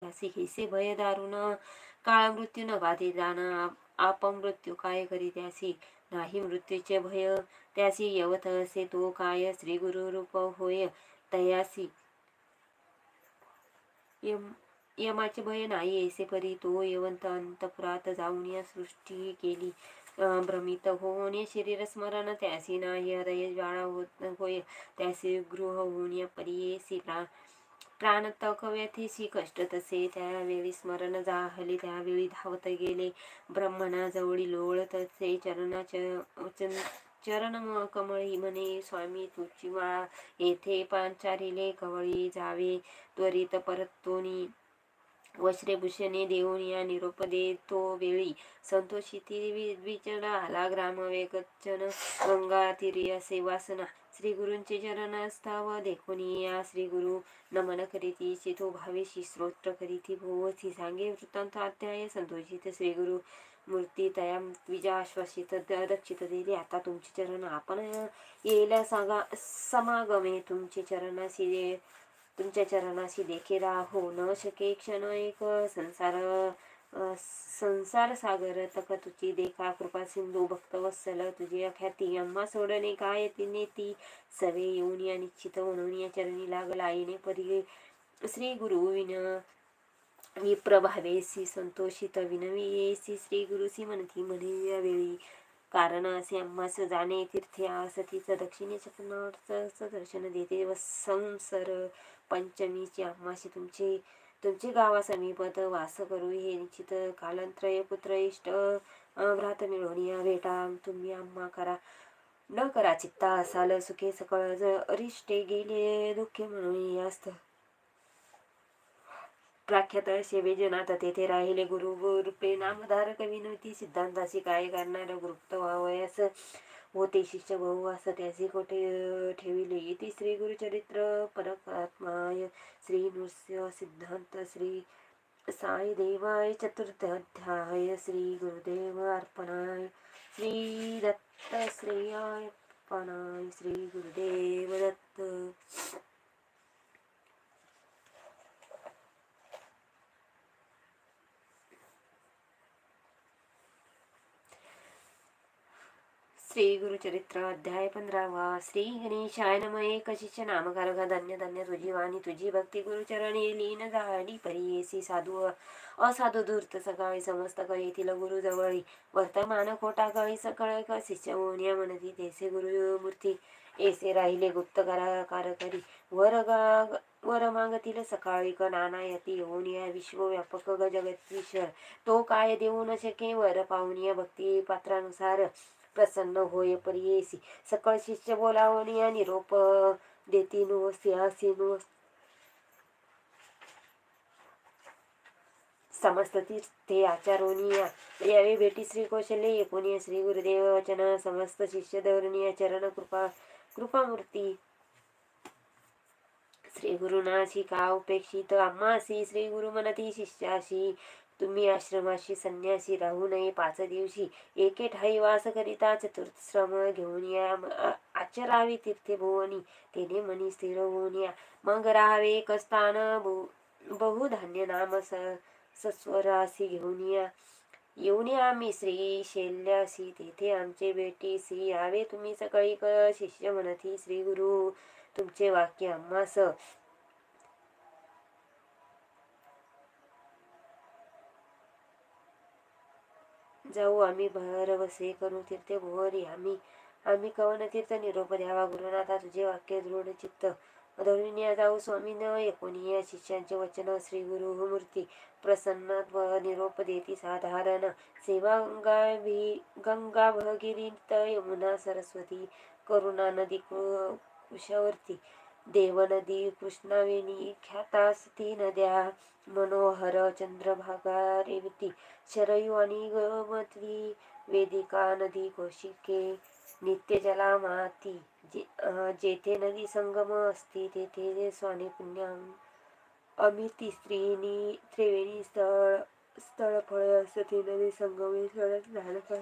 त्यासी कैसे भय दारुण काळ मृत्यू न बाधे जाण अपमृत्यू काय करी त्यासी नाही मृत्यूचे भय त्यासी यवत असे तो काय श्री गुरु रूप होय तयासी यमाचे भय नाही ऐसे परी तो यवंत अंतपुरात जाऊन या सृष्टी केली भ्रमित होऊन शरीर स्मरण त्यासी नाही हृदय ज्वाळा होय त्यासी गृह होऊन या परीयसी प्राण तक व्यथेसी कष्ट तसे त्यावेळी स्मरण जाहले त्यावेळी धावत गेले ब्रह्मणा जवळी लोळ तसे चरण कमळी म्हणे स्वामी तुझी माळा येथे पांचारिले कवळी जावे त्वरित परतोनी वस्त्रेभूषणे देऊन या निरोप देतो वेळी संतोषिती विचला आला ग्राम वेगचन गंगा तिरी असे वासना श्री गुरूंचे चरणस्थाव देखून या श्री गुरु नमन करीती चितो भावेशी स्तोत्र करीती भोवती सांगे वृत्तांत अध्याय संतोषित श्री गुरु मूर्ती तया विजाश्वासित दक्षित दिली आता तुमचे चरण आपण येईल समागमे तुमच्या चरणाशी देखील राहो न शके क्षण एक संसार सागर तक तुझी देखा कृपा सिंधू भक्तवत्सल तुझी अख्याती अम्मा सोडणे काय तिने ती सवे येऊन या निश्चित म्हणून या चरणी लागला आईने परी श्री गुरु विप्रभावेसी संतोषित विनवीयेसी श्री गुरुसी म्हणती म्हणे यावेळी कारण असे आम्हास जाणे तीर्थे आसतीच दक्षिणेच्या दर्शन देते व संसर पंचमीची आम्हाशी तुमचे गावा समीपत वास करू हे निश्चित कालांत्रय पुत्र इष्ट भ्रात मिळवून या भेटा तुम्ही आम्हा करा न करा चित्ता असाल सुखे सकळ अरिष्टे गेले दुःखे म्हणून यास्त प्रख्यात सेवे जनात तेथे राहिले गुरु रूपे नामधारक विनवती सिद्धांताशी काय करणार गुप्त व्हावयास होते शिष्य बहु असं त्याचे कोठे ठेविले इति श्री गुरुचरित्र परमात्माय श्री नृस्य सिद्धांत श्री साई देवाय चतुर्थ अध्याय श्री गुरुदेव अर्पणाय श्री दत्त श्रेयाय अर्पणाय श्री गुरुदेव दत्त. श्री गुरुचरित्र अध्याय 15 श्री गणेशाय नमः एक शिष्य नामकारक धन्य धन्य तुझी वाणी तुझी भक्ती गुरुचरणी लीन झाली परीयसी साधू असाधू धूर्त सकाळी समस्त कळीतील गुरु जवळी वर्तमान खोटा कळी सकळ शिष्य मोनिया म्हणती तेसे गुरुमूर्ती ऐसे राहिले गुप्त कार करी वर मागतील सकाळी नाना यती येऊन या विश्वव्यापक जगदीश्वर तो काय देऊ न शके वर पाहुनिया भक्ती पात्रानुसार प्रसन्न होय परीयसी सकळ शिष्य बोलावून या निरोप देती नुसिनु समस्त तीर्थे आचारोनिया यावे भेटी श्री कौशल्य एकोनिया श्री गुरुदेव वचन समस्त शिष्य धरुनिया चरण कृपामूर्ती श्री गुरुनाशी का उपेक्षित आम्हासी श्री गुरु म्हणती शिष्याशी तुम्ही आश्रमाशी संन्यासी राहू नये 5 दिवशी एके ठाई वास करिता चतुर्श्रम घेऊन या आचरावी तीर्थे भुवनी तेने मनी स्थिर होऊन या मग राहावे एक स्थान बहुधान्य नाम सस्वरासी घेऊन या येऊन या आम्ही श्री शैल्यासी तेथे आमचे भेटीसी यावे तुम्ही सकाळी शिष्य म्हणती श्री गुरु तुमचे वाक्य आम्हास जाऊ आम्ही भरवसे करू तीर्थे भुवरी आम्ही कवन तीर्थ निरोप द्यावा गुरुनाथा तुझे वाक्य दृढ चित्त धरुनिया जाऊ स्वामी न एकोनिया शिष्यांचे वचन श्री गुरुमूर्ती प्रसन्न निरोप देती साधारण सेवा गंगा भगिरीत यमुना सरस्वती करुणा नदी कुशवर्ती देव नदी कृष्णावेणी ख्यातास्ती नद्या मनोहर चंद्रभागा रेवती शरयू आणि गोमती वेदिका नदी कौशिके नित्य जला माती जेथे नदी संगम असते तेथे स्वानी पुण्याम अमिती त्रिवेणी स्थळ फळ असते नदी संगमे सडक